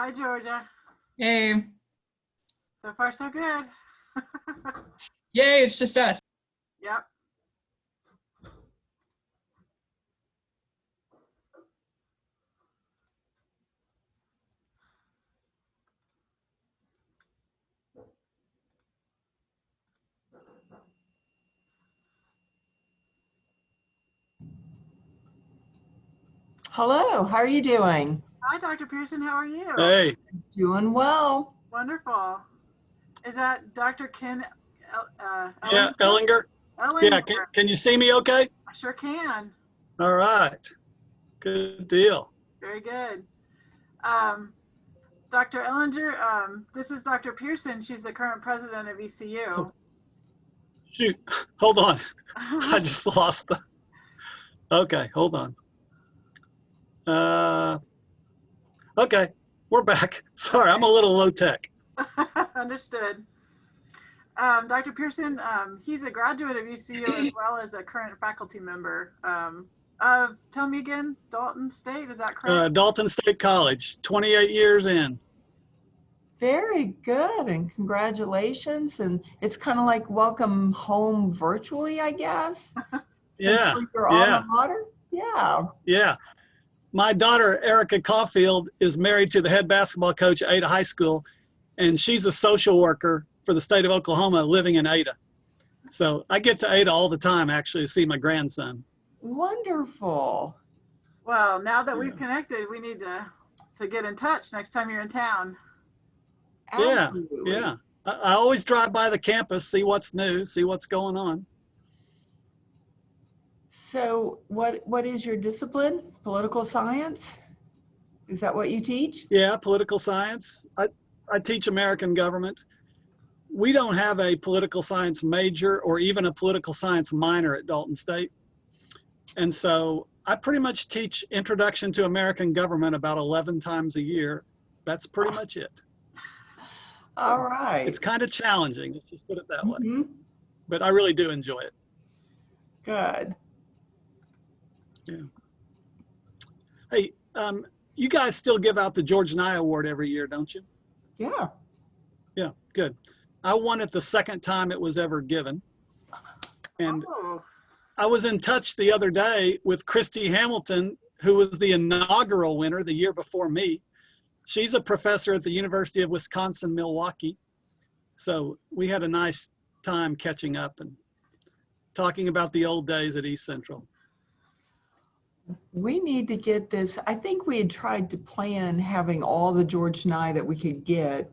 Hi, Georgia. Hey, So far, so good. yay, it's just us. Yep. Hello, how are you doing? Hi, Dr. Pearson. How are you? Hey, Doing well. Wonderful. Is that Dr. Ken yeah, Ellinger? Ellinger. Yeah, can you see me okay? I sure can. All right. Good deal. Very good. Dr. Ellinger, this is Dr. Pearson. She's the current president of ECU. Oh, shoot, hold on. I just lost the, okay, hold on. Okay, we're back. Sorry, I'm a little low tech. Understood. Dr. Pearson, he's a graduate of ECU as well as a current faculty member of, tell me again, Dalton State, is that correct? Dalton State College, 28 years in. Very good, and congratulations. And it's kind of like welcome home virtually, I guess. Yeah, Your yeah. alma mater? Yeah. Yeah. My daughter, Erica Caulfield, is married to the head basketball coach at Ada High School, and she's a social worker for the state of Oklahoma living in Ada. So I get to Ada all the time, actually, to see my grandson. Wonderful. Well, now that we've connected, we need to get in touch next time you're in town. Absolutely. Yeah. I always drive by the campus, see what's new, see what's going on. So what is your discipline? Political science? Is that what you teach? Yeah, political science. I teach American government. We don't have a political science major or even a political science minor at Dalton State. And so I pretty much teach Introduction to American Government about 11 times a year. That's pretty much it. All right. It's kind of challenging, let's just put it that way. Mm-hmm. But I really do enjoy it. Good. Yeah. Hey, you guys still give out the George Nye Award every year, don't you? Yeah. Yeah, good. I won it the second time it was ever given. And I was in touch the other day with Christy Hamilton, who was the inaugural winner the year before me. She's a professor at the University of Wisconsin-Milwaukee. So we had a nice time catching up and talking about the old days at East Central. We need to get this. I think we had tried to plan having all the George Nye that we could get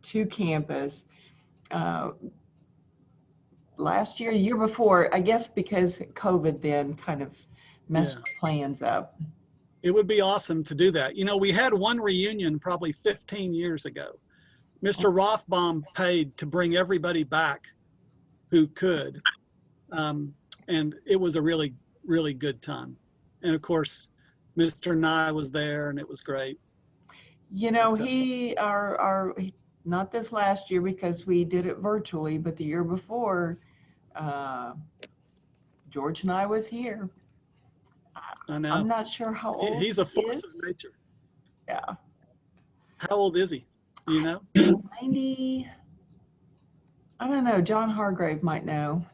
to campus last year, year before, I guess because COVID then kind of messed plans up. It would be awesome to do that. You know, we had one reunion probably 15 years ago. Mr. Rothbaum paid to bring everybody back who could. And it was a really, really good time. And of course, Mr. Nye was there and it was great. You know, not this last year because we did it virtually, but the year before, George Nye was here. I know. I'm not sure how old he's a force is. of nature. Yeah. How old is he? Do you know? 90. I don't know. John Hargrave might know.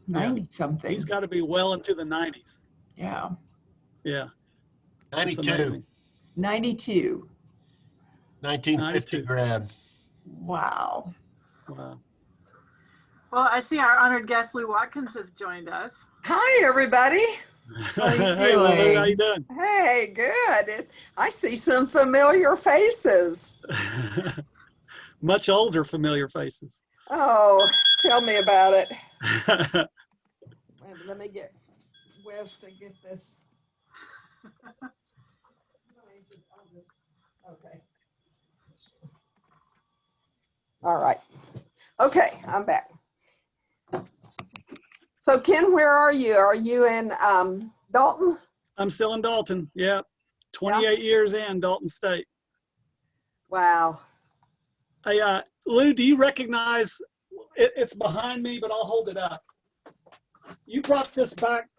90 something. He's got to be well into the 90s. Yeah. Yeah. 92. 92. 1950 grad. Wow. Wow. Well, I see our honored guest, Lou Watkins, has joined us. Hi, everybody. How are you Hey, Lou, doing? how you doing? Hey, good. I see some familiar faces. Much older familiar faces. Oh, tell me about it. Let me get Wes to get this. Okay. All right. Okay, I'm back. So Ken, where are you? Are you in Dalton? I'm still in Dalton. Yeah. 28 years in Dalton State. Wow. Hey, Lou, do you recognize, it's behind me, but I'll hold it up. You brought this back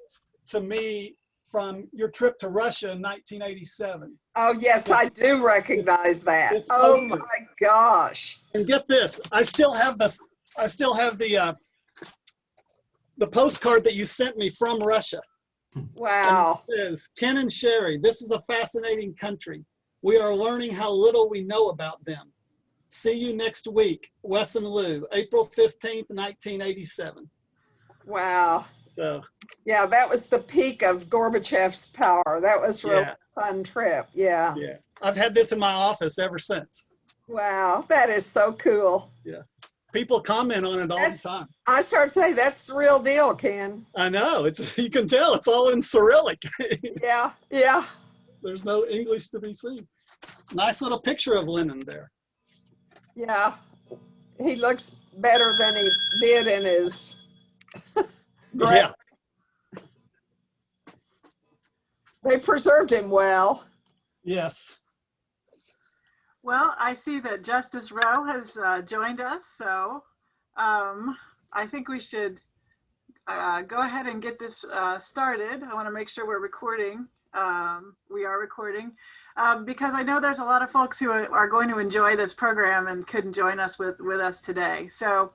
to me from your trip to Russia in 1987. Oh, yes, I do recognize that. this Oh, poster. my gosh. And get this, I still have this. I still have the postcard that you sent me from Russia. Wow. And it says, Ken and Sherry, this is a fascinating country. We are learning how little we know about them. See you next week, Wes and Lou, April 15th, 1987. Wow. So, yeah, that was the peak of Gorbachev's power. That was a real fun trip. Yeah. Yeah. I've had this in my office ever since. Wow. That is so cool. Yeah. People comment on it all the time. I started to say that's the real deal, Ken. I know. It's, you can tell it's all in Cyrillic. Yeah. Yeah. There's no English to be seen. Nice little picture of Lenin there. Yeah. He looks better than he did in his Yeah. They preserved him well. Yes. Well, I see that Justice Rowe has joined us, so I think we should go ahead and get this started. I want to make sure we're recording. We are recording because I know there's a lot of folks who are going to enjoy this program and couldn't join us with us today. So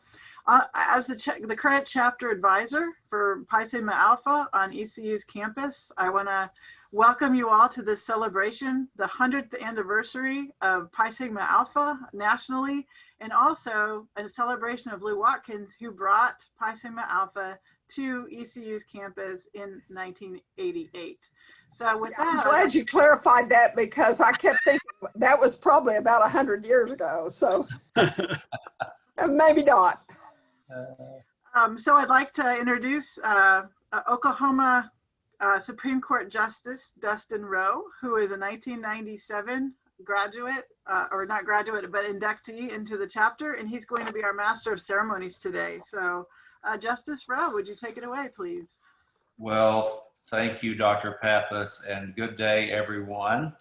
as the current chapter advisor for Pi Sigma Alpha on ECU's campus, I want to welcome you all to this celebration, the 100th anniversary of Pi Sigma Alpha nationally, and also a celebration of Lou Watkins, who brought Pi Sigma Alpha to ECU's campus in 1988. So with that, I'm glad you clarified that, because I kept thinking that was probably about 100 years ago. So maybe not. So I'd like to introduce Oklahoma Supreme Court Justice Dustin Rowe, who is a 1997 graduate, or not graduate, but inductee into the chapter, and he's going to be our Master of Ceremonies today. So Justice Rowe, would you take it away, please? Well, thank you, Dr. Pappas, and good day, everyone.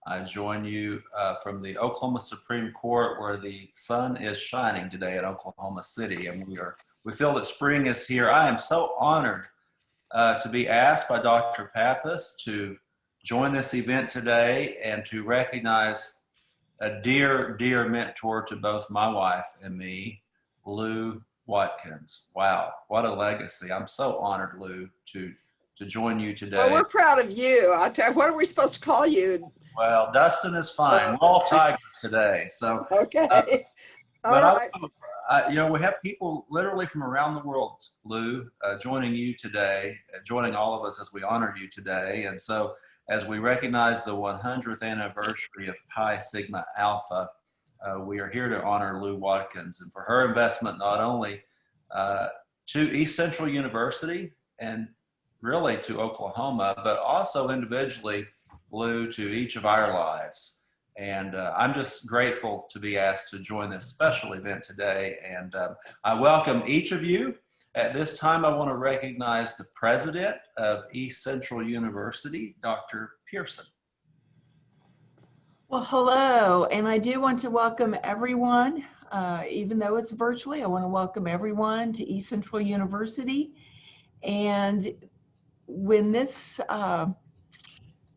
I join you from the Oklahoma Supreme Court, where the sun is shining today in Oklahoma City, and we feel that spring is here. I am so honored to be asked by Dr. Pappas to join this event today and to recognize a dear, dear mentor to both my wife and me, Lou Watkins. Wow, what a legacy. I'm so honored, Lou, to join you today. Well, we're proud of you. I tell you, what are we supposed to call you? Well, Dustin is fine. We're all tigers today. So, okay. But you know, we have people literally from around the world, Lou, joining you today, joining all of us as we honor you today. And so as we recognize the 100th anniversary of Pi Sigma Alpha, we are here to honor Lou Watkins and for her investment not only to East Central University and really to Oklahoma, but also individually, Lou, to each of our lives. And I'm just grateful to be asked to join this special event today. And I welcome each of you. At this time, I want to recognize the president of East Central University, Dr. Pearson. Well, hello, and I do want to welcome everyone, even though it's virtually. I want to welcome everyone to East Central University. And when this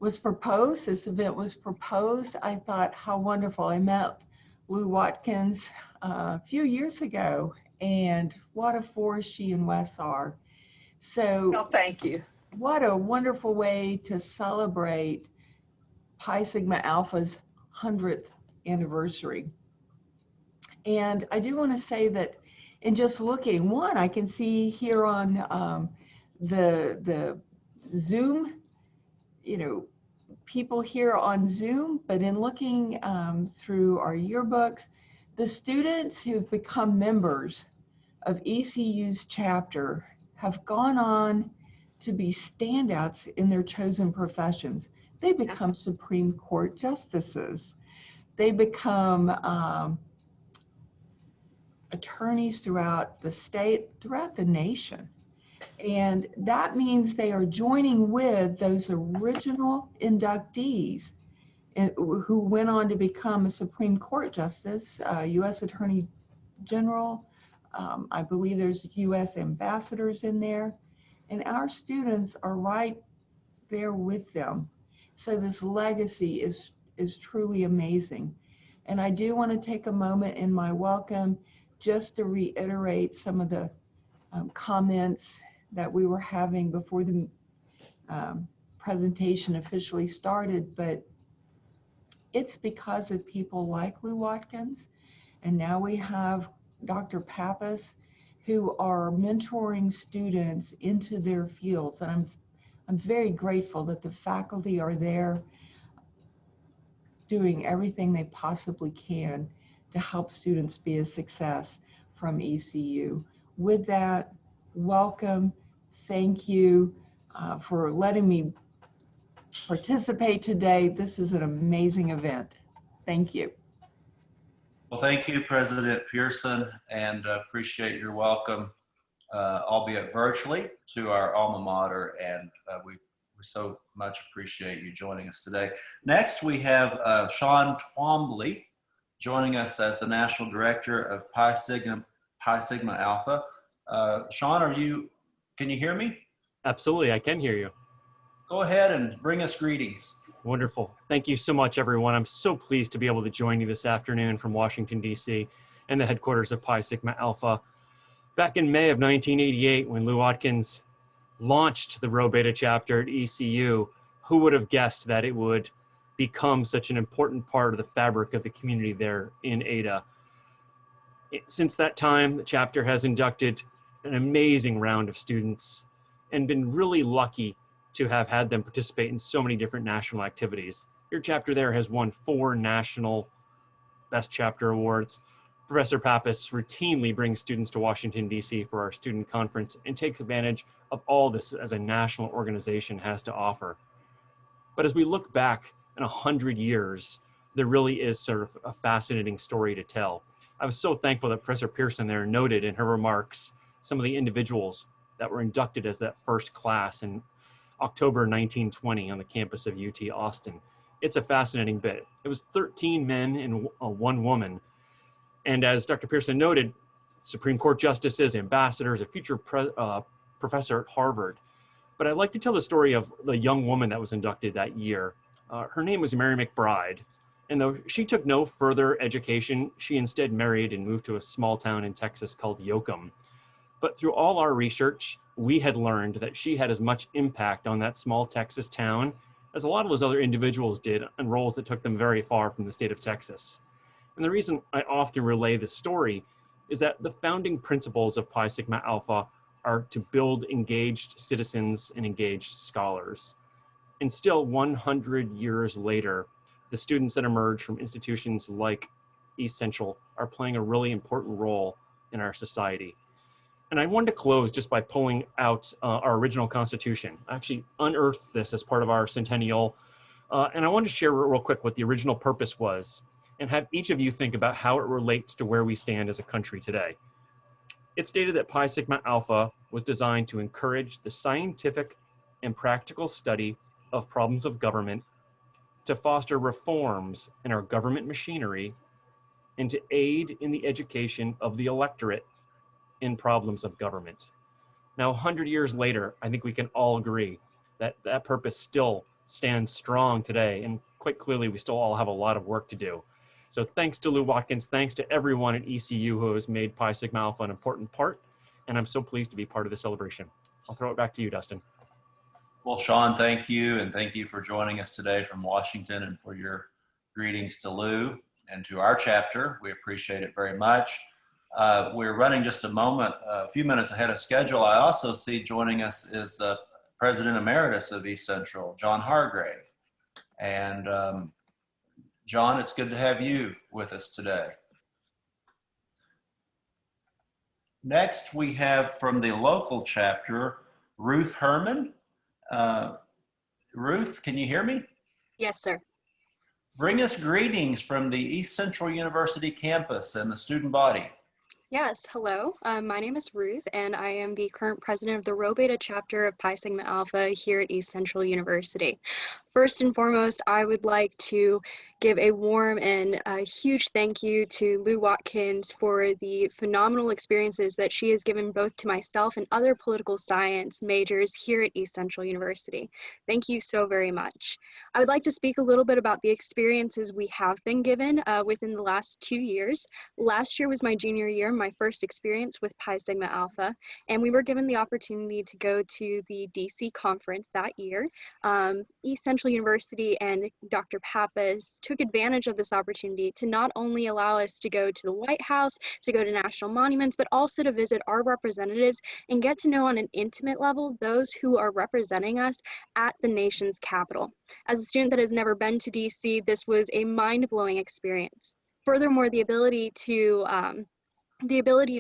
was proposed, this event was proposed, I thought how wonderful. I met Lou Watkins a few years ago, and what a force she and Wes are. So Well, thank you. what a wonderful way to celebrate Pi Sigma Alpha's 100th anniversary. And I do want to say that in just looking, one, I can see here on the Zoom, you know, people here on Zoom, but in looking through our yearbooks, the students who've become members of ECU's chapter have gone on to be standouts in their chosen professions. They become Supreme Court justices. They become attorneys throughout the state, throughout the nation. And that means they are joining with those original inductees who went on to become a Supreme Court justice, U.S. Attorney General. I believe there's U.S. ambassadors in there. And our students are right there with them. So this legacy is truly amazing. And I do want to take a moment in my welcome just to reiterate some of the comments that we were having before the presentation officially started, but it's because of people like Lou Watkins, and now we have Dr. Pappas, who are mentoring students into their fields. And I'm very grateful that the faculty are there doing everything they possibly can to help students be a success from ECU. With that, welcome. Thank you for letting me participate today. This is an amazing event. Thank you. Well, thank you, President Pearson, and appreciate your welcome, albeit virtually, to our alma mater, and we so much appreciate you joining us today. Next, we have Sean Twombly joining us as the National Director of Pi Sigma Alpha. Sean, can you hear me? Absolutely, I can hear you. Go ahead and bring us greetings. Wonderful. Thank you so much, everyone. I'm so pleased to be able to join you this afternoon from Washington, D.C. and the headquarters of Pi Sigma Alpha. Back in May of 1988, when Lou Watkins launched the Rho Beta chapter at ECU, who would have guessed that it would become such an important part of the fabric of the community there in Ada? Since that time, the chapter has inducted an amazing round of students and been really lucky to have had them participate in so many different national activities. Your chapter there has won 4 national Best Chapter Awards. Professor Pappas routinely brings students to Washington, D.C. for our student conference and takes advantage of all this as a national organization has to offer. But as we look back in 100 years, there really is sort of a fascinating story to tell. I was so thankful that Professor Pearson there noted in her remarks some of the individuals that were inducted as that first class in October 1920 on the campus of UT Austin. It's a fascinating bit. It was 13 men and 1 woman. And as Dr. Pearson noted, Supreme Court justices, ambassadors, a future professor at Harvard. But I'd like to tell the story of the young woman that was inducted that year. Her name was Mary McBride. And though she took no further education, she instead married and moved to a small town in Texas called Yoakum. But through all our research, we had learned that she had as much impact on that small Texas town as a lot of those other individuals did in roles that took them very far from the state of Texas. And the reason I often relay this story is that the founding principles of Pi Sigma Alpha are to build engaged citizens and engaged scholars. And still 100 years later, the students that emerge from institutions like East Central are playing a really important role in our society. And I wanted to close just by pulling out our original Constitution. I actually unearthed this as part of our centennial. And I wanted to share real quick what the original purpose was and have each of you think about how it relates to where we stand as a country today. It stated that Pi Sigma Alpha was designed to encourage the scientific and practical study of problems of government, to foster reforms in our government machinery, and to aid in the education of the electorate in problems of government. Now, 100 years later, I think we can all agree that that purpose still stands strong today, and quite clearly we still all have a lot of work to do. So thanks to Lou Watkins, thanks to everyone at ECU who has made Pi Sigma Alpha an important part, and I'm so pleased to be part of the celebration. I'll throw it back to you, Dustin. Well, Sean, thank you, and thank you for joining us today from Washington and for your greetings to Lou and to our chapter. We appreciate it very much. We're running just a few minutes ahead of schedule. I also see joining us is President Emeritus of East Central, John Hargrave. And John, it's good to have you with us today. Next, we have from the local chapter, Ruth Herman. Ruth, can you hear me? Yes, sir. Bring us greetings from the East Central University campus and the student body. Yes, hello. My name is Ruth, and I am the current president of the Rho Beta chapter of Pi Sigma Alpha here at East Central University. First and foremost, I would like to give a warm and a huge thank you to Lou Watkins for the phenomenal experiences that she has given both to myself and other political science majors here at East Central University. Thank you so very much. I would like to speak a little bit about the experiences we have been given within the last 2 years. Last year was my junior year, my first experience with Pi Sigma Alpha, and we were given the opportunity to go to the DC conference that year. East Central University and Dr. Pappas took advantage of this opportunity to not only allow us to go to the White House, to go to national monuments, but also to visit our representatives and get to know on an intimate level those who are representing us at the nation's capital. As a student that has never been to DC, this was a mind-blowing experience. Furthermore, the ability to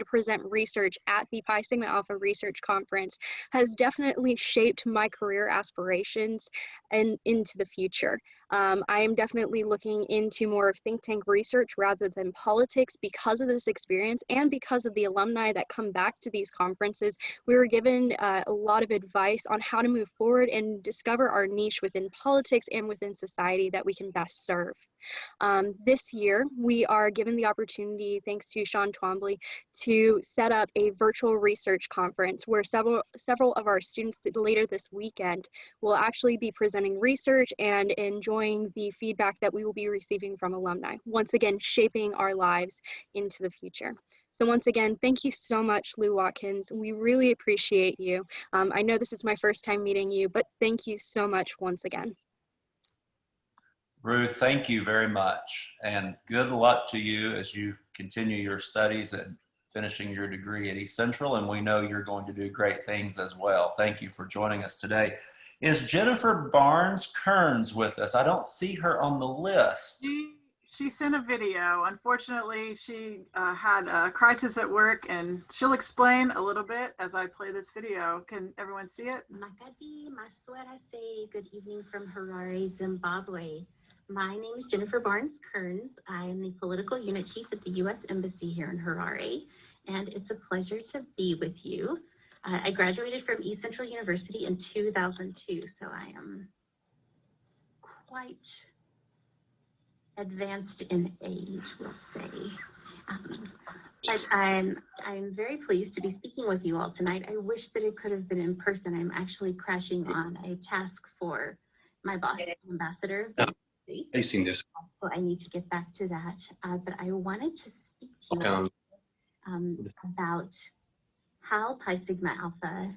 present research at the Pi Sigma Alpha Research Conference has definitely shaped my career aspirations and into the future. I am definitely looking into more of think tank research rather than politics because of this experience and because of the alumni that come back to these conferences. We were given a lot of advice on how to move forward and discover our niche within politics and within society that we can best serve. This year, we are given the opportunity, thanks to Sean Twombly, to set up a virtual research conference where several of our students later this weekend will actually be presenting research and enjoying the feedback that we will be receiving from alumni, once again, shaping our lives into the future. So once again, thank you so much, Lou Watkins. We really appreciate you. I know this is my first time meeting you, but thank you so much once again. Ruth, thank you very much, and good luck to you as you continue your studies and finishing your degree at East Central, and we know you're going to do great things as well. Thank you for joining us today. Is Jennifer Barnes-Kearns with us? I don't see her on the list. She sent a video. Unfortunately, she had a crisis at work, and she'll explain a little bit as I play this video. Can everyone see it? Makati Maswera say good evening from Harare, Zimbabwe. My name is Jennifer Barnes-Kearns. I am the political unit chief at the U.S. Embassy here in Harare, and it's a pleasure to be with you. I graduated from East Central University in 2002, so I am quite advanced in age, we'll say. But I'm very pleased to be speaking with you all tonight. I wish that it could have been in person. I'm actually crashing on a task for my boss, the ambassador of the States. I've seen this. So I need to get back to that. But I wanted to speak to you about how Pi Sigma Alpha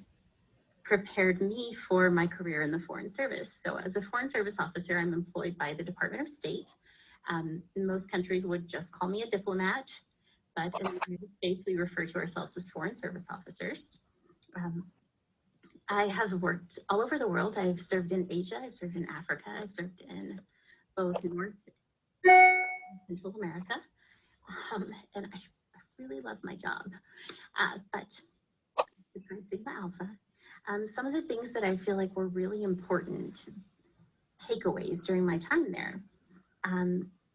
prepared me for my career in the Foreign Service. So as a Foreign Service officer, I'm employed by the Department of State. Most countries would just call me a diplomat, but in the United States, we refer to ourselves as Foreign Service officers. I have worked all over the world. I've served in Asia, I've served in Africa, I've served in both North and Central America, and I really love my job. But the Pi Sigma Alpha, some of the things that I feel like were really important takeaways during my time there.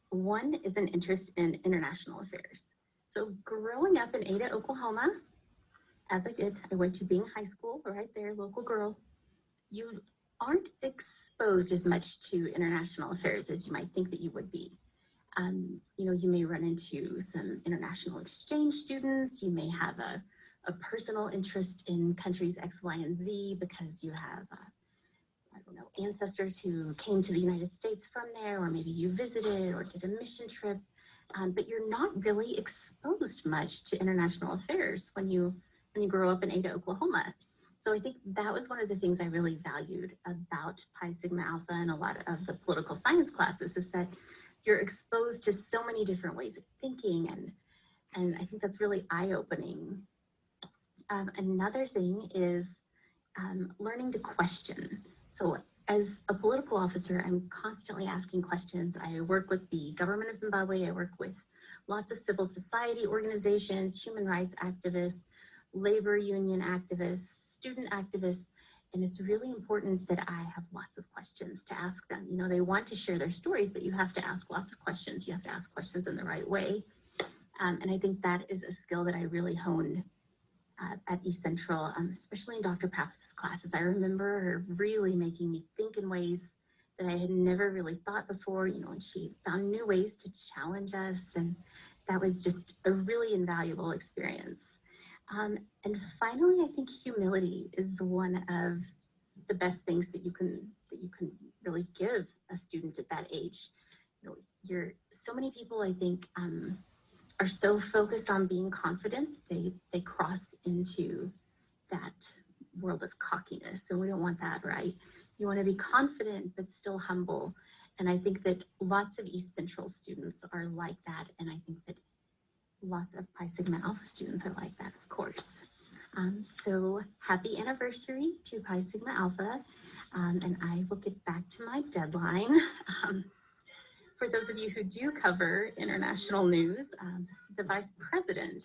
One is an interest in international affairs. So growing up in Ada, Oklahoma, as I did, I went to Bing High School, right there, local girl. You aren't exposed as much to international affairs as you might think that you would be. You know, you may run into some international exchange students. You may have a personal interest in countries X, Y, and Z because you have, I don't know, ancestors who came to the United States from there, or maybe you visited or did a mission trip, but you're not really exposed much to international affairs when you grow up in Ada, Oklahoma. So I think that was one of the things I really valued about Pi Sigma Alpha and a lot of the political science classes, is that you're exposed to so many different ways of thinking, and I think that's really eye-opening. Another thing is learning to question. So as a political officer, I'm constantly asking questions. I work with the government of Zimbabwe. I work with lots of civil society organizations, human rights activists, labor union activists, student activists, and it's really important that I have lots of questions to ask them. You know, they want to share their stories, but you have to ask lots of questions. You have to ask questions in the right way. And I think that is a skill that I really honed at East Central, especially in Dr. Pappas' classes. I remember her really making me think in ways that I had never really thought before, and she found new ways to challenge us. And that was just a really invaluable experience. And finally, I think humility is one of the best things that you can really give a student at that age. So many people, I think, are so focused on being confident, they cross into that world of cockiness, and we don't want that, right? You want to be confident but still humble, and I think that lots of East Central students are like that, and I think that lots of Pi Sigma Alpha students are like that, of course. So happy anniversary to Pi Sigma Alpha, and I will get back to my deadline. For those of you who do cover international news, the Vice President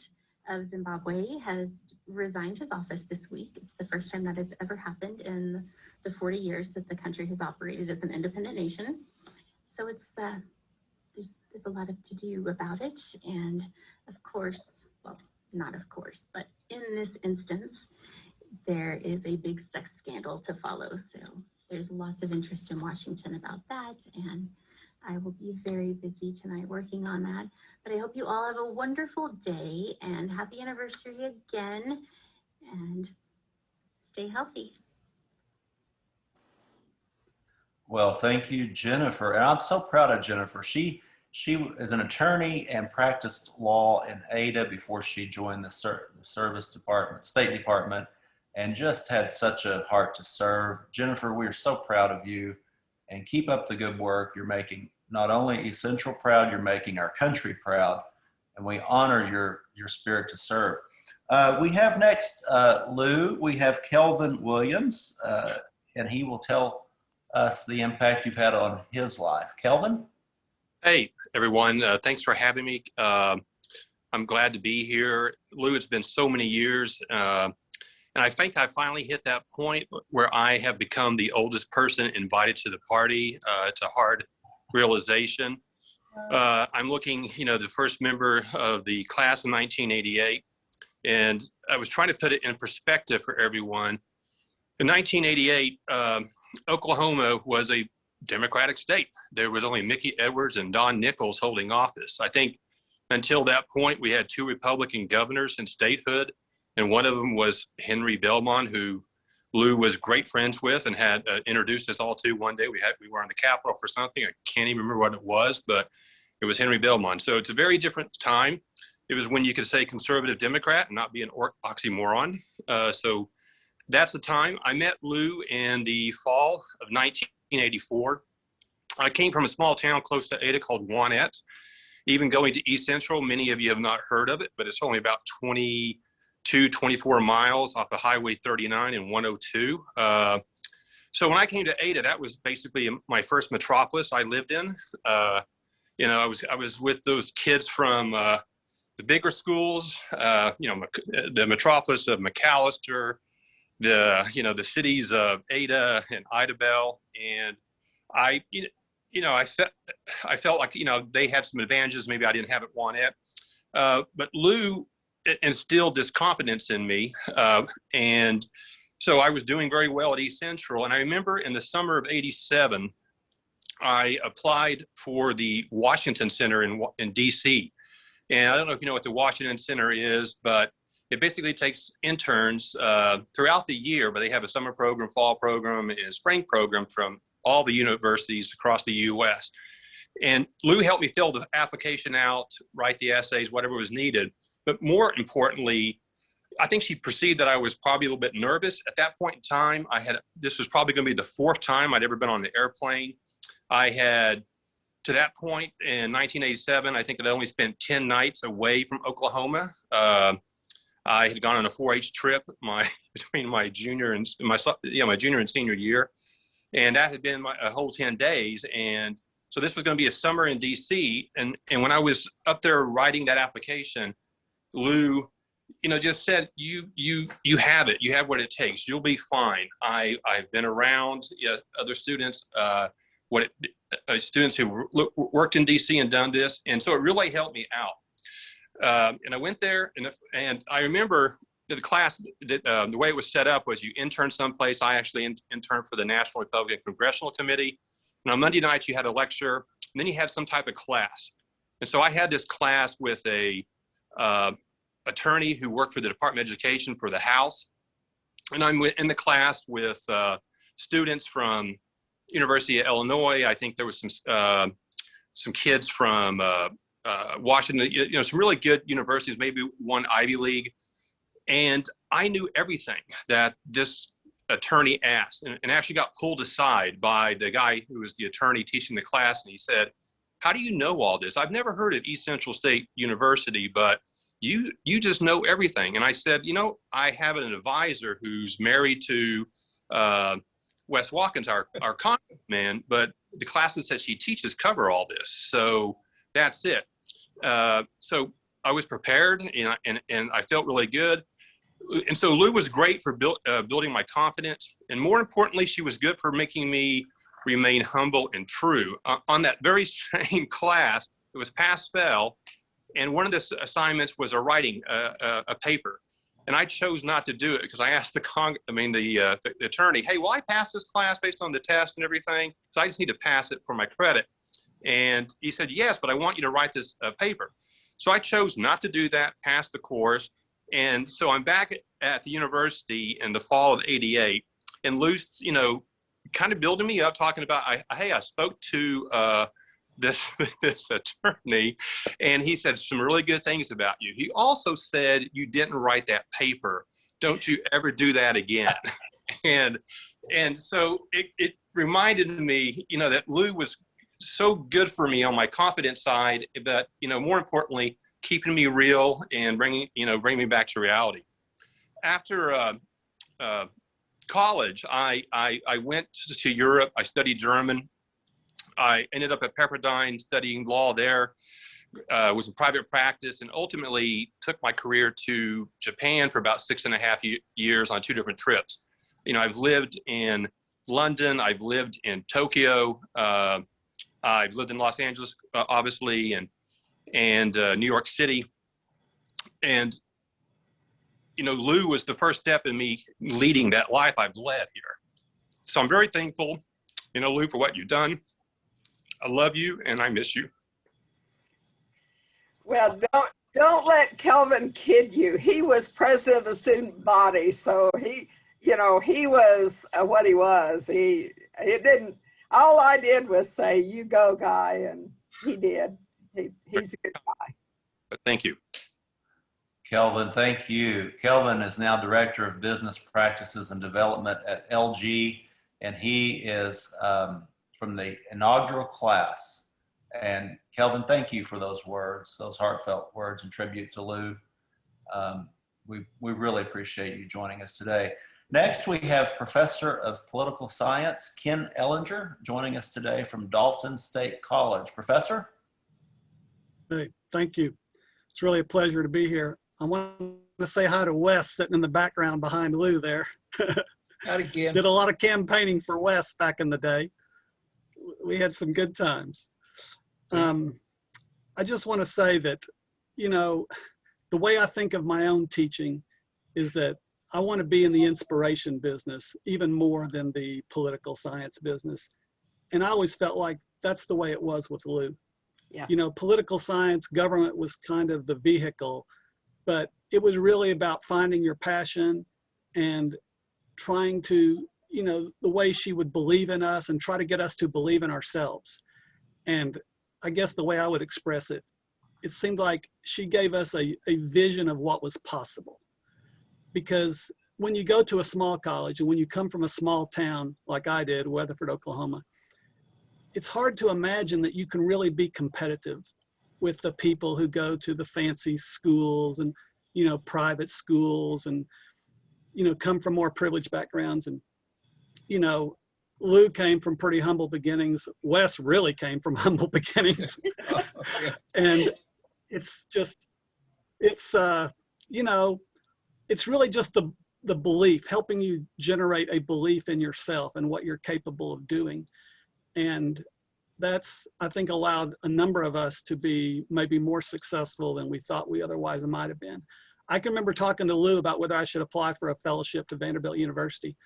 of Zimbabwe has resigned his office this week. It's the first time that has ever happened in the 40 years that the country has operated as an independent nation. So it's there's a lot to do about it. And of course, well, not of course, but in this instance, there is a big sex scandal to follow. So there's lots of interest in Washington about that. And I will be very busy tonight working on that. But I hope you all have a wonderful day and happy anniversary again, and stay healthy. Well, thank you, Jennifer. And I'm so proud of Jennifer. She is an attorney and practiced law in Ada before she joined the service department, State Department, and just had such a heart to serve. Jennifer, we are so proud of you, and keep up the good work. You're making not only East Central proud, you're making our country proud, and we honor your spirit to serve. We have next, Lou, we have Kelvin Williams, and he will tell us the impact you've had on his life. Kelvin? Hey, everyone. Thanks for having me. I'm glad to be here. Lou, it's been so many years. And I think I finally hit that point where I have become the oldest person invited to the party. It's a hard realization. I'm looking, the first member of the class of 1988. And I was trying to put it in perspective for everyone. In 1988, Oklahoma was a Democratic state. There was only Mickey Edwards and Don Nichols holding office. I think until that point, we had two Republican governors in statehood, and one of them was Henry Belmont, who Lou was great friends with and had introduced us all to one day. We were on the Capitol for something. I can't even remember what it was, but it was Henry Belmont. So it's a very different time. It was when you could say conservative Democrat and not be an oxymoron. So that's the time. I met Lou in the fall of 1984. I came from a small town close to Ada called Wanette. Even going to East Central, many of you have not heard of it, but it's only about 24 miles off of Highway 39 and 102. So when I came to Ada, that was basically my first metropolis I lived in. I was with those kids from the bigger schools, the metropolis of McAllister, the cities of Ada and Idabel, and I felt like they had some advantages maybe I didn't have at Wanette, but Lou instilled this confidence in me, and so I was doing very well at East Central. And I remember in the summer of '87, I applied for the Washington Center in DC, and I don't know if you know what the Washington Center is, but it basically takes interns throughout the year, but they have a summer program, fall program, and spring program from all the universities across the U.S. And Lou helped me fill the application out, write the essays, whatever was needed. But more importantly, I think she perceived that I was probably a little bit nervous. At that point in time, this was probably going to be the fourth time I'd ever been on an airplane. I had, to that point in 1987, I think I'd only spent 10 nights away from Oklahoma. I had gone on a 4-H trip between my junior and senior year, and that had been a whole 10 days. And so this was going to be a summer in DC. And when I was up there writing that application, Lou, just said, you have it. You have what it takes. You'll be fine. I've been around other students, students who worked in DC and done this, and so it really helped me out. And I went there, and I remember the class, the way it was set up was you intern someplace. I actually interned for the National Republican Congressional Committee. And on Monday nights, you had a lecture, and then you had some type of class. And so I had this class with a attorney who worked for the Department of Education for the House. And I'm in the class with students from University of Illinois. I think there was some kids from Washington, some really good universities, maybe one Ivy League. And I knew everything that this attorney asked, and actually got pulled aside by the guy who was the attorney teaching the class. And he said, "How do you know all this? I've never heard of East Central State University, but you just know everything." And I said, I have an advisor who's married to Wes Watkins, our congressman, but the classes that she teaches cover all this. So that's it. So I was prepared, and I felt really good. And so Lou was great for building my confidence. And more importantly, she was good for making me remain humble and true. On that very same class, it was pass-fail. And one of the assignments was writing a paper. And I chose not to do it because I asked the attorney, "Hey, will I pass this class based on the test and everything? So I just need to pass it for my credit." And he said, "Yes, but I want you to write this paper." So I chose not to do that, pass the course. And so I'm back at the university in the fall of '88, and Lou's, kind of building me up, talking about, hey, I spoke to this attorney, and he said some really good things about you. He also said you didn't write that paper. Don't you ever do that again. and so it reminded me, that Lou was so good for me on my confidence side, but more importantly, keeping me real and bringing me back to reality. After college, I went to Europe. I studied German. I ended up at Pepperdine studying law there, was in private practice, and ultimately took my career to Japan for about 6.5 years on 2 different trips. I've lived in London, I've lived in Tokyo, I've lived in Los Angeles, obviously, and New York City. And, Lou was the first step in me leading that life I've led here. So I'm very thankful, Lou, for what you've done. I love you and I miss you. Well, don't let Kelvin kid you. He was president of the student body, so he was what he was. It didn't. All I did was say, "You go, guy," and he did. He's a good guy. Thank you. Kelvin, thank you. Kelvin is now Director of Business Practices and Development at LG, and he is from the inaugural class. And Kelvin, thank you for those words, those heartfelt words in tribute to Lou. We really appreciate you joining us today. Next, we have Professor of Political Science, Ken Ellinger, joining us today from Dalton State College. Professor? Hey, thank you. It's really a pleasure to be here. I want to say hi to Wes sitting in the background behind Lou there. Howdy, Ken. Did a lot of campaigning for Wes back in the day. We had some good times. I just want to say that, the way I think of my own teaching is that I want to be in the inspiration business even more than the political science business. And I always felt like that's the way it was with Lou. Yeah. Political science, government was kind of the vehicle, but it was really about finding your passion and trying to, the way she would believe in us and try to get us to believe in ourselves. And I guess the way I would express it, it seemed like she gave us a vision of what was possible. Because when you go to a small college and when you come from a small town like I did, Weatherford, Oklahoma, it's hard to imagine that you can really be competitive with the people who go to the fancy schools and, private schools and, come from more privileged backgrounds. And, Lou came from pretty humble beginnings. Wes really came from humble beginnings. And it's really just the belief, helping you generate a belief in yourself and what you're capable of doing. And, that's, I think, allowed a number of us to be maybe more successful than we thought we otherwise might have been. I can remember talking to Lou about whether I should apply for a fellowship to Vanderbilt University.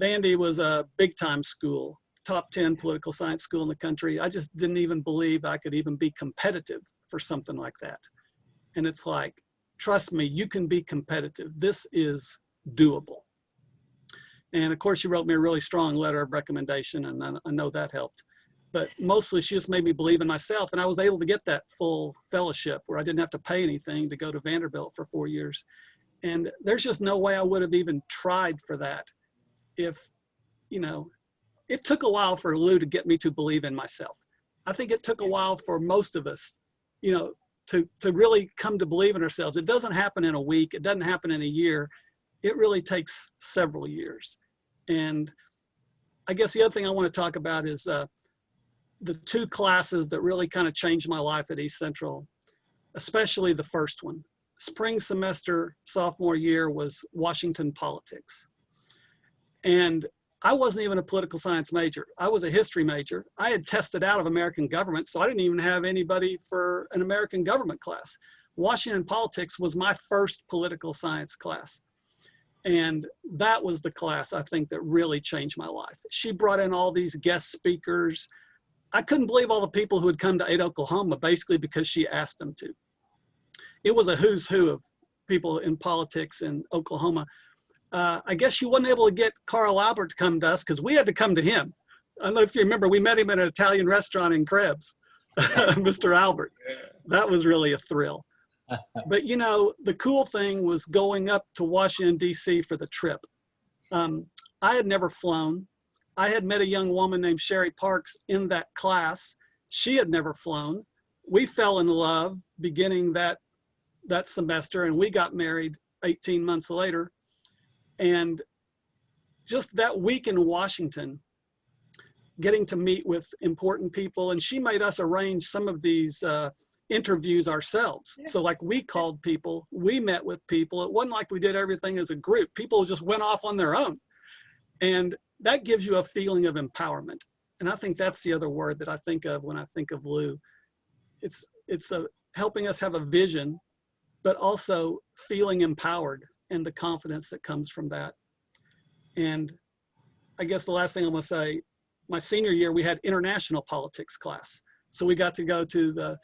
Vandy was a big time school, top 10 political science school in the country. I just didn't even believe I could even be competitive for something like that. And it's like, trust me, you can be competitive. This is doable. And of course, she wrote me a really strong letter of recommendation, and I know that helped. But mostly she just made me believe in myself, and I was able to get that full fellowship where I didn't have to pay anything to go to Vanderbilt for 4 years. And there's just no way I would have even tried for that if, you know, it took a while for Lou to get me to believe in myself. I think it took a while for most of us, you know, to really come to believe in ourselves. It doesn't happen in a week. It doesn't happen in a year. It really takes several years. And I guess the other thing I want to talk about is the two classes that really kind of changed my life at East Central, especially the first one. Spring semester, sophomore year, was Washington politics. And I wasn't even a political science major. I was a history major. I had tested out of American government, so I didn't even have anybody for an American government class. Washington politics was my first political science class. And that was the class, I think, that really changed my life. She brought in all these guest speakers. I couldn't believe all the people who had come to Ada, Oklahoma, basically because she asked them to. It was a who's who of people in politics in Oklahoma. I guess she wasn't able to get Carl Albert to come to us because we had to come to him. I don't know if you remember, we met him at an Italian restaurant in Krebs, Mr. Albert. That was really a thrill. But you know, the cool thing was going up to Washington, D.C. for the trip. I had never flown. I had met a young woman named Sherry Parks in that class. She had never flown. We fell in love beginning that semester, and we got married 18 months later. And just that week in Washington, getting to meet with important people, and she made us arrange some of these interviews ourselves. Yeah. So like we called people, we met with people. It wasn't like we did everything as a group. People just went off on their own. And that gives you a feeling of empowerment. And I think that's the other word that I think of when I think of Lou. It's helping us have a vision, but also feeling empowered and the confidence that comes from that. And I guess the last thing I'm gonna say, my senior year, we had international politics class. So we got to go to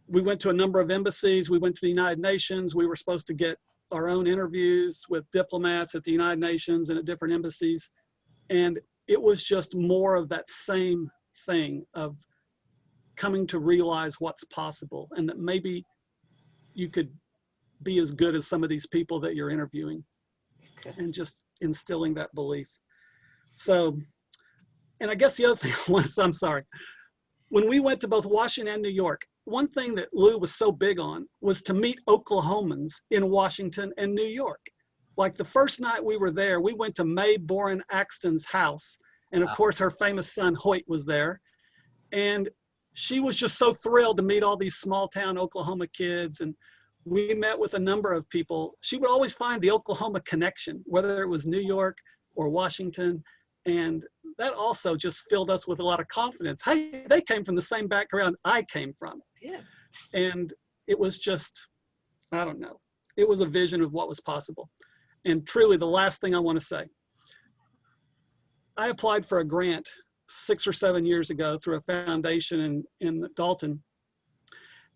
we went to a number of embassies. We went to the United Nations. We were supposed to get our own interviews with diplomats at the United Nations and at different embassies. And it was just more of that same thing of coming to realize what's possible and that maybe you could be as good as some of these people that you're interviewing, and just instilling that belief. So, and I guess the other thing was, I'm sorry, when we went to both Washington and New York, one thing that Lou was so big on was to meet Oklahomans in Washington and New York. Like the first night we were there, we went to Mae Boren Axton's house. And of course, her famous son, Hoyt, was there. And she was just so thrilled to meet all these small town Oklahoma kids. And we met with a number of people. She would always find the Oklahoma connection, whether it was New York or Washington. And that also just filled us with a lot of confidence. Hey, they came from the same background I came from. Yeah. And it was just, I don't know, it was a vision of what was possible. And truly, the last thing I want to say, I applied for a grant 6 or 7 years ago through a foundation in Dalton,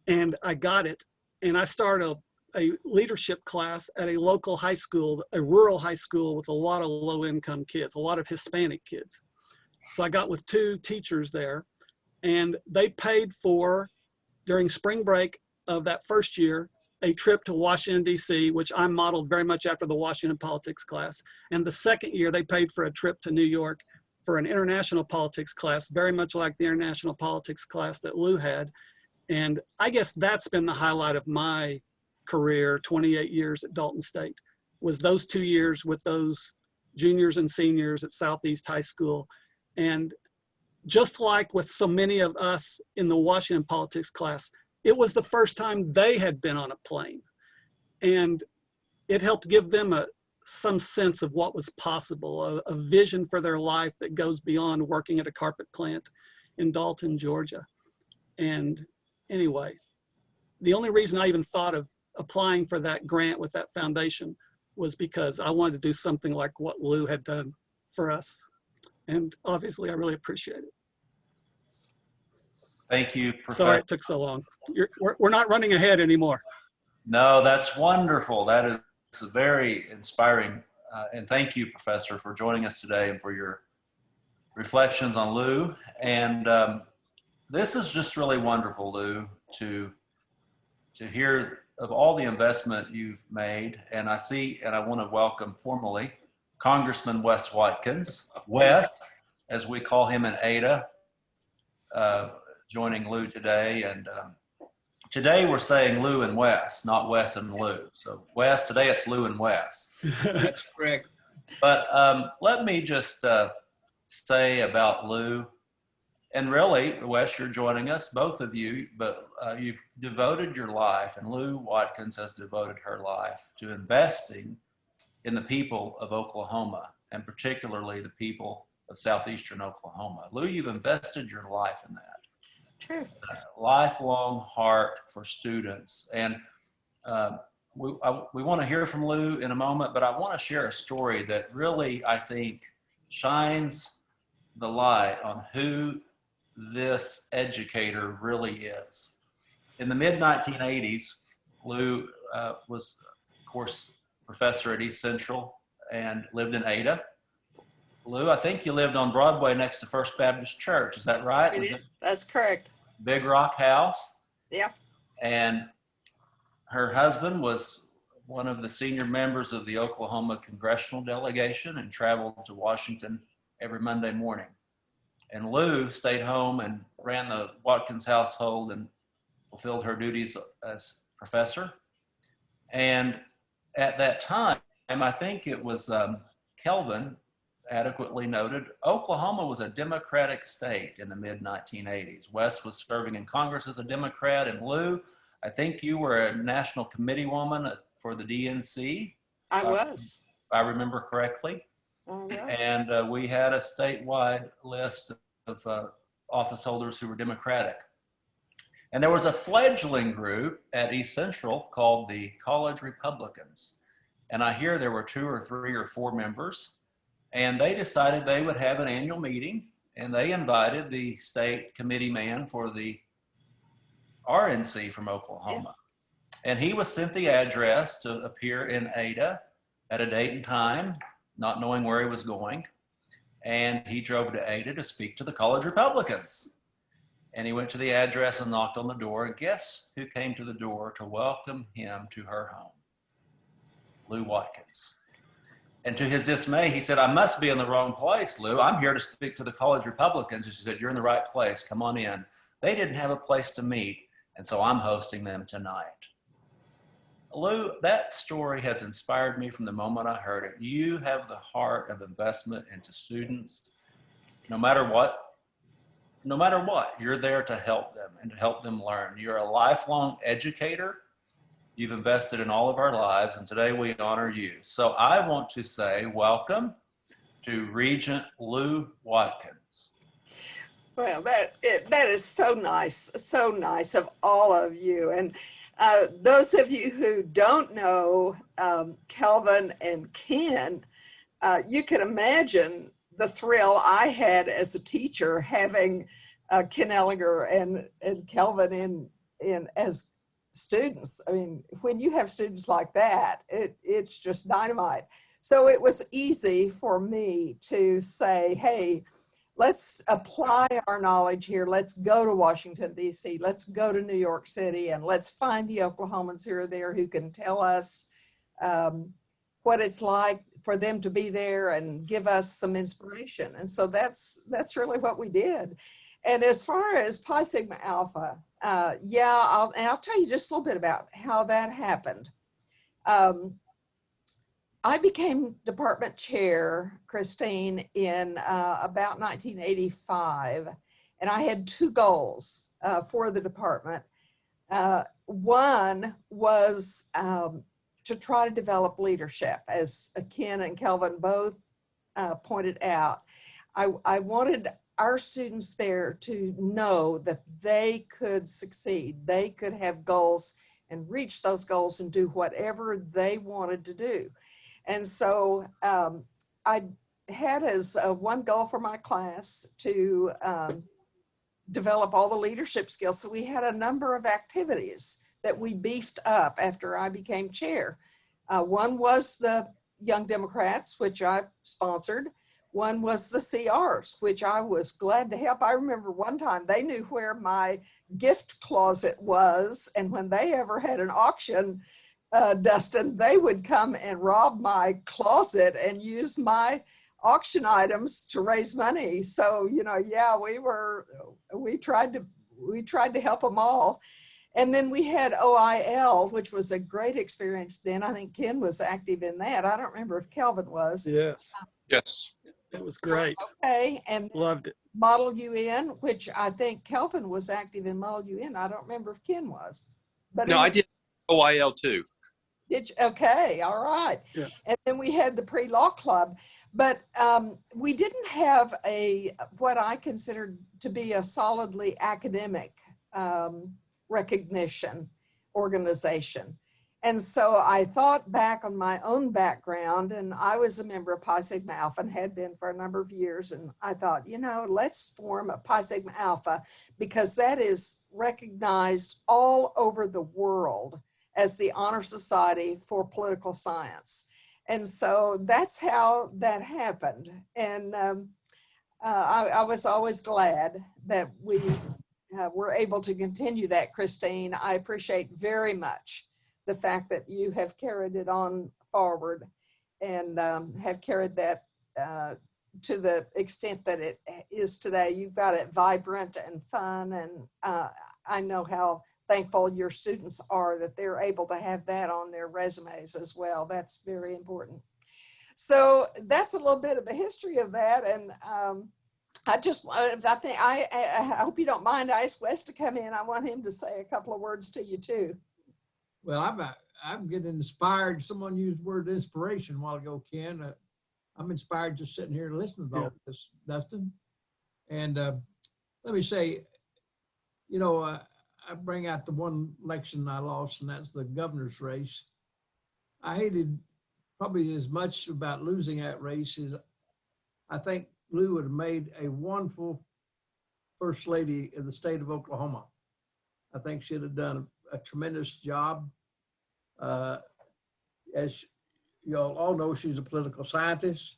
and I got it. And I started a leadership class at a local high school, a rural high school with a lot of low-income kids, a lot of Hispanic kids. So I got with 2 teachers there, and they paid for, during spring break of that first year, a trip to Washington, D.C., which I modeled very much after the Washington politics class. And the second year, they paid for a trip to New York for an international politics class, very much like the international politics class that Lou had. And I guess that's been the highlight of my career, 28 years at Dalton State, was those 2 years with those juniors and seniors at Southeast High School. And just like with so many of us in the Washington politics class, it was the first time they had been on a plane. And it helped give them some sense of what was possible, a vision for their life that goes beyond working at a carpet plant in Dalton, Georgia. And anyway, the only reason I even thought of applying for that grant with that foundation was because I wanted to do something like what Lou had done for us. And obviously, I really appreciate it. Thank you, Professor. Sorry it took so long. We're not running ahead anymore. No, that's wonderful. That is very inspiring. And thank you, Professor, for joining us today and for your reflections on Lou. And this is just really wonderful, Lou, to hear of all the investment you've made. And I want to welcome formally Congressman Wes Watkins. Wes, as we call him in Ada, joining Lou today. And today we're saying Lou and Wes, not Wes and Lou. So Wes, today it's Lou and Wes. That's correct. But let me just say about Lou, and really, Wes, you're joining us, both of you, but you've devoted your life, and Lou Watkins has devoted her life to investing in the people of Oklahoma, and particularly the people of southeastern Oklahoma. Lou, you've invested your life in that. True. Lifelong heart for students. And we want to hear from Lou in a moment, but I want to share a story that really, I think, shines the light on who this educator really is. In the mid-1980s, Lou was, of course, professor at East Central and lived in Ada. Lou, I think you lived on Broadway next to First Baptist Church. Is that right? That's correct. Big Rock House. Yeah. And her husband was one of the senior members of the Oklahoma congressional delegation and traveled to Washington every Monday morning. And Lou stayed home and ran the Watkins household and fulfilled her duties as professor. And at that time, I think it was Kelvin adequately noted, Oklahoma was a Democratic state in the mid-1980s. Wes was serving in Congress as a Democrat, and Lou, I think you were a national committee woman for the DNC. I was. If I remember correctly. Yes. And we had a statewide list of office holders who were Democratic. And there was a fledgling group at East Central called the College Republicans. And I hear there were 2 or 3 or 4 members. And they decided they would have an annual meeting, and they invited the state committee man for the RNC from Oklahoma. Yeah. And he was sent the address to appear in Ada at a date and time, not knowing where he was going. And he drove to Ada to speak to the College Republicans. And he went to the address and knocked on the door. And guess who came to the door to welcome him to her home? Lou Watkins. And to his dismay, he said, I must be in the wrong place, Lou. I'm here to speak to the College Republicans. And she said, you're in the right place. Come on in. They didn't have a place to meet, and so I'm hosting them tonight. Lou, that story has inspired me from the moment I heard it. You have the heart of investment into students. No matter what, you're there to help them and to help them learn. You're a lifelong educator. You've invested in all of our lives, and today we honor you. So I want to say welcome to Regent Lou Watkins. Well, that is so nice of all of you. And those of you who don't know Kelvin and Ken, you can imagine the thrill I had as a teacher having Ken Ellinger and Kelvin in as students. I mean, when you have students like that, it's just dynamite. So it was easy for me to say, hey, let's apply our knowledge here. Let's go to Washington, D.C. Let's go to New York City, and let's find the Oklahomans who are there who can tell us what it's like for them to be there and give us some inspiration. And so that's really what we did. And as far as Pi Sigma Alpha, I'll tell you just a little bit about how that happened. I became department chair, Christine, in about 1985, and I had 2 goals for the department. One was to try to develop leadership, as Ken and Kelvin both pointed out. I our students there to know that they could succeed, they could have goals and reach those goals and do whatever they wanted to do. And so I had as one goal for my class to develop all the leadership skills. So we had a number of activities that we beefed up after I became chair. One was the Young Democrats, which I sponsored. One was the CRs, which I was glad to help. I remember one time they knew where my gift closet was, and when they ever had an auction, Dustin, they would come and rob my closet and use my auction items to raise money. So, you know, yeah, we tried to help them all. And then we had OIL, which was a great experience then. I think Ken was active in that. I don't remember if Kelvin was. Yes. Yes. It was great. Okay. And Loved it. Model UN, which I think Kelvin was active in Model UN. I don't remember if Ken was. But No, I did OIL too. Did you? Okay, all right. Yeah. And then we had the pre-law club, but we didn't have what I considered to be a solidly academic recognition organization. And so I thought back on my own background, and I was a member of Pi Sigma Alpha and had been for a number of years. And I thought, you know, let's form a Pi Sigma Alpha because that is recognized all over the world as the honor society for political science. And so that's how that happened. And I was always glad that we were able to continue that, Christine. I appreciate very much the fact that you have carried it on forward and have carried that to the extent that it is today. You've got it vibrant and fun, and I know how thankful your students are that they're able to have that on their resumes as well. That's very important. So that's a little bit of the history of that. And I hope you don't mind. I asked Wes to come in. I want him to say a couple of words to you too. Well, I'm getting inspired. Someone used the word inspiration a while ago, Ken. I'm inspired just sitting here listening to all this, Dustin. And let me say, you know, I bring out the one election I lost, and that's the governor's race. I hated probably as much about losing that race as I think Lou would have made a wonderful first lady of the state of Oklahoma. I think she'd have done a tremendous job. As you all know, she's a political scientist.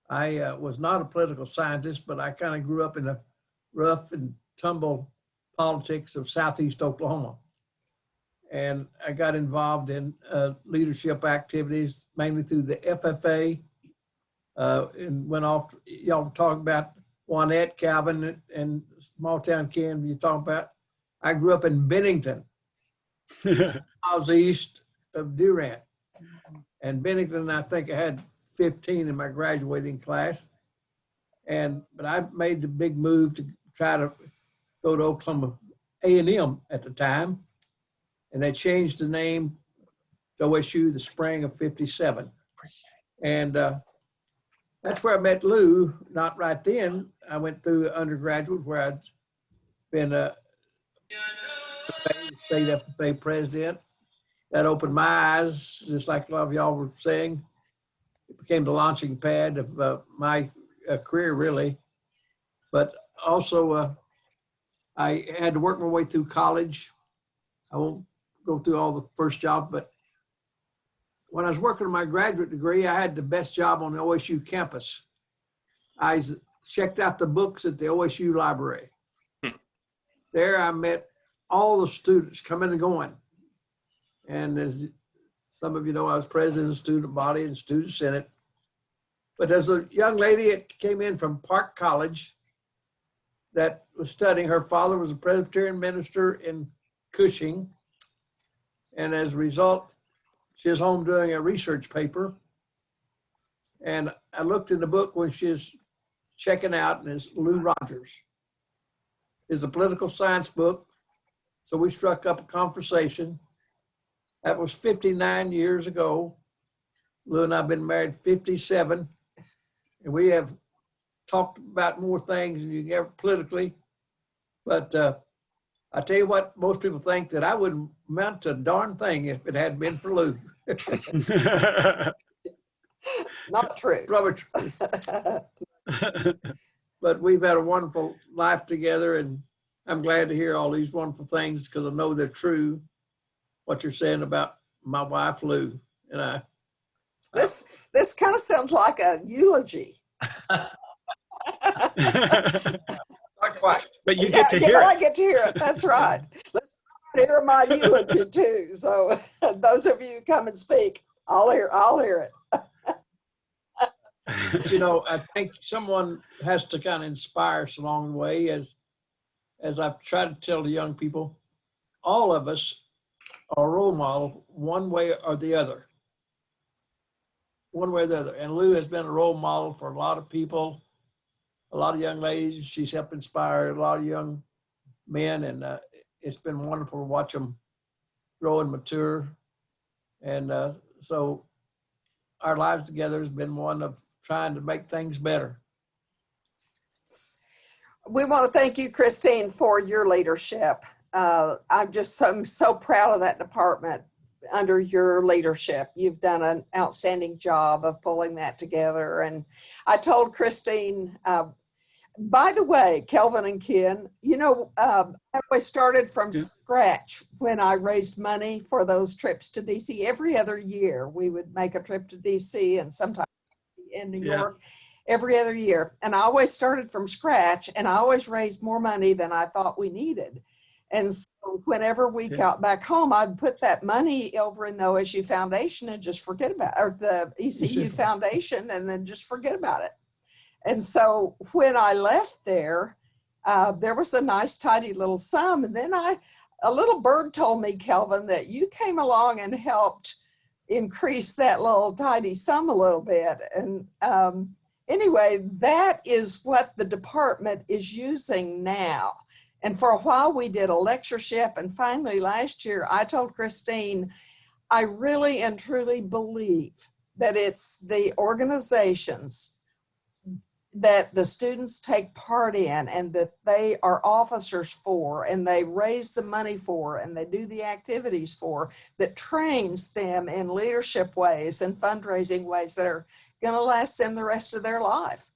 I was not a political scientist, but I kind of grew up in the rough and tumble politics of Southeast Oklahoma. And I got involved in leadership activities, mainly through the FFA, and went off, y'all talking about Juanette, Calvin, and small town Ken, you talking about. I grew up in Bennington, miles east of Durant. And Bennington, I think I had 15 in my graduating class. But I made the big move to try to go to Oklahoma A&M at the time. And they changed the name to OSU the spring of '57. And that's where I met Lou, not right then. I went through undergraduate where I'd been a state FFA president. That opened my eyes, just like a lot of y'all were saying. It became the launching pad of my career, really. But also, I had to work my way through college. I won't go through all the first job, but when I was working on my graduate degree, I had the best job on the OSU campus. I checked out the books at the OSU library. There I met all the students coming and going. And as some of you know, I was president of the student body and student senate. But there's a young lady that came in from Park College that was studying. Her father was a Presbyterian minister in Cushing. And as a result, she was home doing a research paper. And I looked in the book when she was checking out, and it's Lou Rogers. It's a political science book. So we struck up a conversation. That was 59 years ago. Lou and I have been married 57. And we have talked about more things than you can ever politically. But I tell you what, most people think that I wouldn't amount to a darn thing if it hadn't been for Lou. Not true. Probably true. But we've had a wonderful life together, and I'm glad to hear all these wonderful things because I know they're true, what you're saying about my wife, Lou, and I. This kind of sounds like a eulogy. Not quite. But you get to hear it. I get to hear it. That's right. Let's hear my eulogy too. So those of you who come and speak, I'll hear it. But, you know, I think someone has to kind of inspire us along the way. As I've tried to tell the young people, all of us are a role model one way or the other. One way or the other. And Lou has been a role model for a lot of people, a lot of young ladies. She's helped inspire a lot of young men, and it's been wonderful to watch them grow and mature. And so our lives together has been one of trying to make things better. We want to thank you, Christine, for your leadership. I'm so proud of that department under your leadership. You've done an outstanding job of pulling that together. And I told Christine, by the way, Kelvin and Ken, you know, I started from scratch when I raised money for those trips to DC. Every other year, we would make a trip to DC and sometimes in New York every other year. And I always started from scratch, and I always raised more money than I thought we needed. And so whenever we got back home, I'd put that money over in the OSU Foundation and just forget about it, or the ECU Foundation, and then just forget about it. And so when I left there, there was a nice, tidy little sum. And then a little bird told me, Kelvin, that you came along and helped increase that little tidy sum a little bit. And anyway, that is what the department is using now. And for a while we did a lectureship, and finally last year I told Christine, I really and truly believe that it's the organizations that the students take part in and that they are officers for and they raise the money for and they do the activities for that trains them in leadership ways and fundraising ways that are going to last them the rest of their life.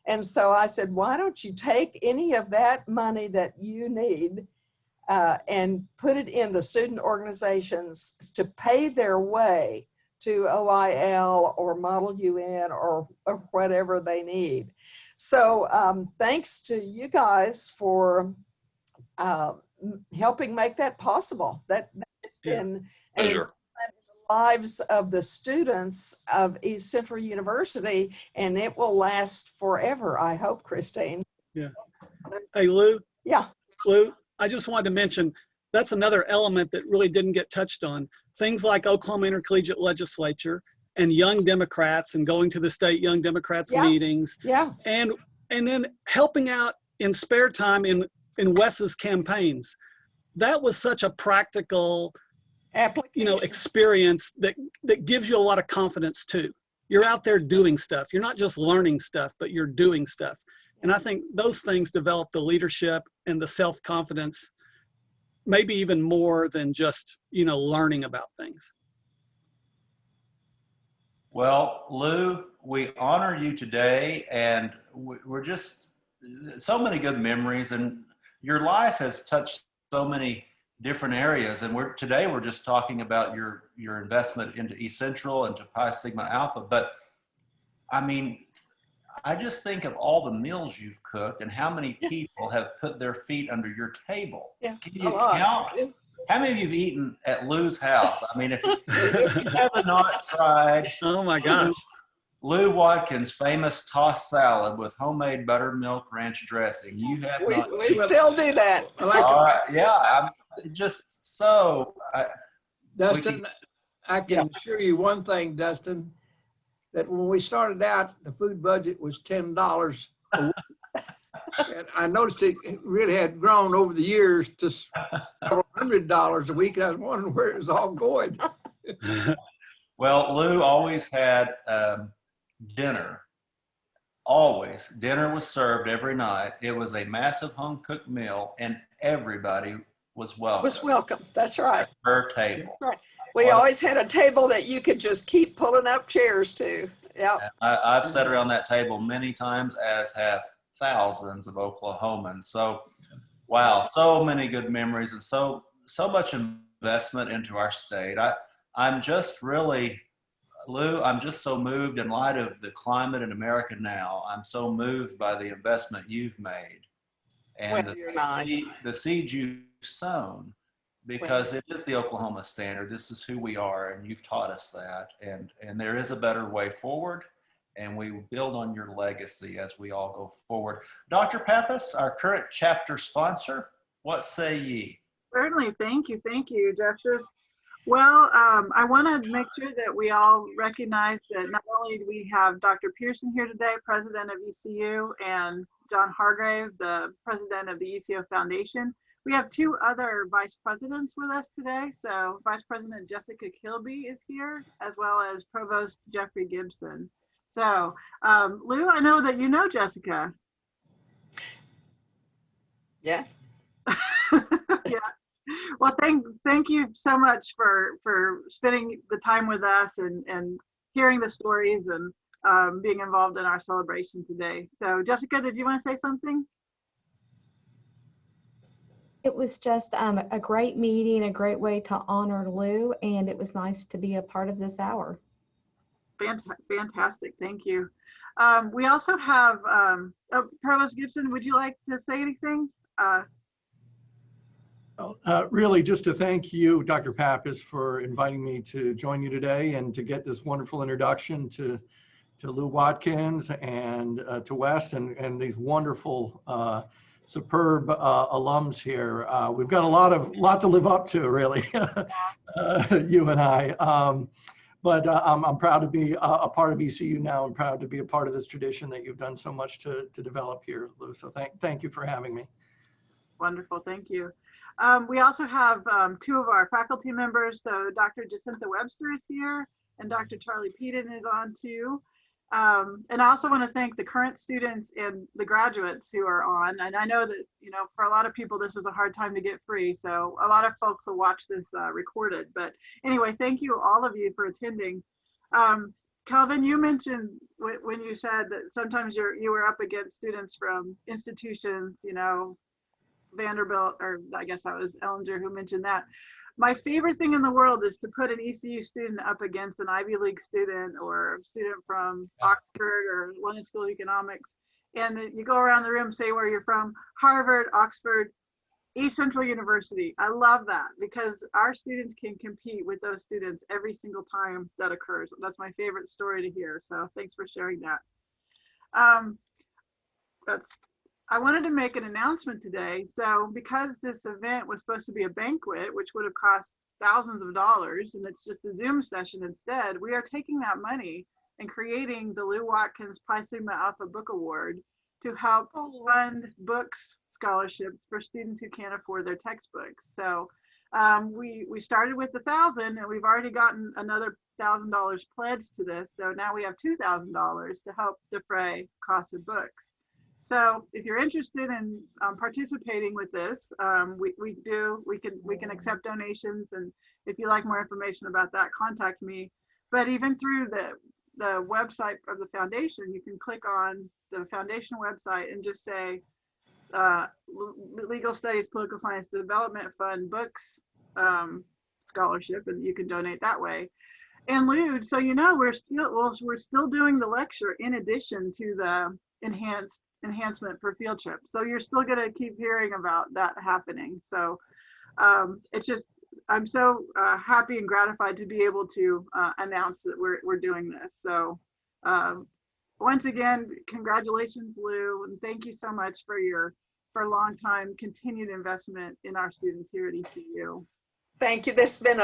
And so I said, why don't you take any of that money that you need and put it in the student organizations to pay their way to OIL or Model UN or whatever they need. So thanks to you guys for helping make that possible. That's been the lives of the students of East Central University, and it will last forever, I hope, Christine. Yeah. Hey, Lou. Yeah. Lou, I just wanted to mention, that's another element that really didn't get touched on. Things like Oklahoma Intercollegiate Legislature and Young Democrats and going to the state Young Democrats meetings. Yeah. And then helping out in spare time in Wes's campaigns. That was such a practical experience that gives you a lot of confidence too. You're out there doing stuff. You're not just learning stuff, but you're doing stuff. And I think those things develop the leadership and the self-confidence, maybe even more than just, learning about things. Well, Lou, we honor you today, and we're just so many good memories, and your life has touched so many different areas. And today we're just talking about your investment into East Central and to Pi Sigma Alpha. But I mean, I just think of all the meals you've cooked and how many people have put their feet under your table. Yeah. Can you count? How many of you have eaten at Lou's house? I mean, if you have not tried, oh my gosh, Lou Watkins' famous tossed salad with homemade buttermilk ranch dressing. You have not. We still do that. I like all right, yeah, I'm just so. Dustin, I can assure you one thing, Dustin, that when we started out, the food budget was $10 a week. And I noticed it really had grown over the years to several $100 a week. I was wondering where it was all going. Well, Lou always had dinner always, dinner was served every night. It was a massive home cooked meal, and everybody was welcome. Was welcome. That's right. At her table. Right. We always had a table that you could just keep pulling up chairs to. Yeah. I've sat around that table many times, as have thousands of Oklahomans. So, wow, so many good memories and so much investment into our state. I'm just really, Lou, I'm just so moved in light of the climate in America now. I'm so moved by the investment you've made and Well, you're nice. the seeds you've sown, because it is the Oklahoma standard. This is who we are, and you've taught us that. And there is a better way forward, and we build on your legacy as we all go forward. Dr. Pappas, our current chapter sponsor, what say ye? Certainly. Thank you, Justice. Well, I want to make sure that we all recognize that not only do we have Dr. Pearson here today, president of ECU, and John Hargrave, the president of the ECU Foundation. We have two other vice presidents with us today. So Vice President Jessica Kilby is here, as well as Provost Jeffrey Gibson. So Lou, I know that you know Jessica. Yeah. Yeah. Well, thank you so much for spending the time with us and hearing the stories and being involved in our celebration today. So Jessica, did you want to say something? It was just a great meeting, a great way to honor Lou, and it was nice to be a part of this hour. Fantastic, thank you. We also have Provost Gibson, would you like to say anything? Really just to thank you, Dr. Pappas, for inviting me to join you today and to get this wonderful introduction to Lou Watkins and to Wes and these wonderful, superb alums here. We've got a lot to live up to, really, you and I. But I'm proud to be a part of ECU now. I'm proud to be a part of this tradition that you've done so much to develop here, Lou. So thank you for having me. Wonderful, thank you. We also have two of our faculty members. So Dr. Jacinta Webster is here and Dr. Charlie Peden is on too. And I also want to thank the current students and the graduates who are on. And I know that, you know, for a lot of people, this was a hard time to get free. So a lot of folks will watch this recorded. But anyway, thank you, all of you, for attending. Calvin, you mentioned when you said that sometimes you were up against students from institutions, you know, Vanderbilt, or I guess that was Ellinger who mentioned that. My favorite thing in the world is to put an ECU student up against an Ivy League student or a student from Oxford or London School of Economics. And you go around the room, say where you're from, Harvard, Oxford, East Central University. I love that because our students can compete with those students every single time that occurs. That's my favorite story to hear. So thanks for sharing that. I wanted to make an announcement today. So because this event was supposed to be a banquet, which would have cost thousands of dollars, and it's just a Zoom session instead, we are taking that money and creating the Lou Watkins Pi Sigma Alpha Book Award to help fund books scholarships for students who can't afford their textbooks. So we started with $1,000 and we've already gotten another $1,000 pledged to this. So now we have $2,000 to help defray costs of books. So if you're interested in participating with this, we can accept donations, and if you like more information about that, contact me. But even through the website of the foundation, you can click on the foundation website and just say Legal Studies Political Science Development Fund Books Scholarship, and you can donate that way. And Lou, so you know, we're still doing the lecture in addition to the enhancement for field trips. So you're still going to keep hearing about that happening. So it's just, I'm so happy and gratified to be able to announce that we're doing this. So once again, congratulations, Lou, and thank you so much for a long time continued investment in our students here at ECU. Thank you. This has been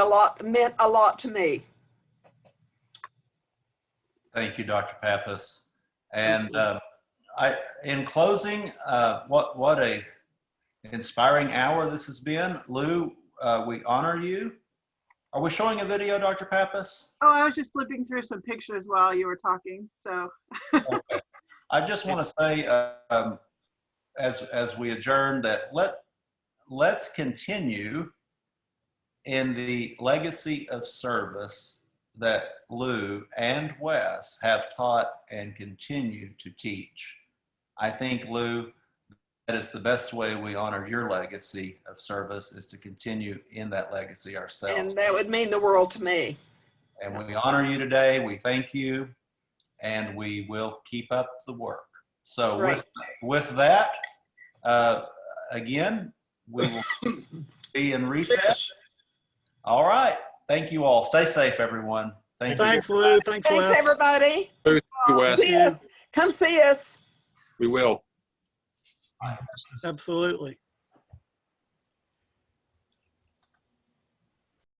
meant a lot to me. Thank you, Dr. Pappas. And in closing, what a inspiring hour this has been. Lou, we honor you. Are we showing a video, Dr. Pappas? Oh, I was just flipping through some pictures while you were talking. So okay. I just want to say, as we adjourn, that let's continue in the legacy of service that Lou and Wes have taught and continue to teach. I think, Lou, that is the best way we honor your legacy of service, is to continue in that legacy ourselves. And that would mean the world to me. And we honor you today. We thank you, and we will keep up the work. So Right. with that, again, we will be in recess. All right. Thank you all. Stay safe, everyone. Thanks, Lou. Thanks, Thanks, Wes. everybody. Wes. See us. Come see us. We will. Absolutely.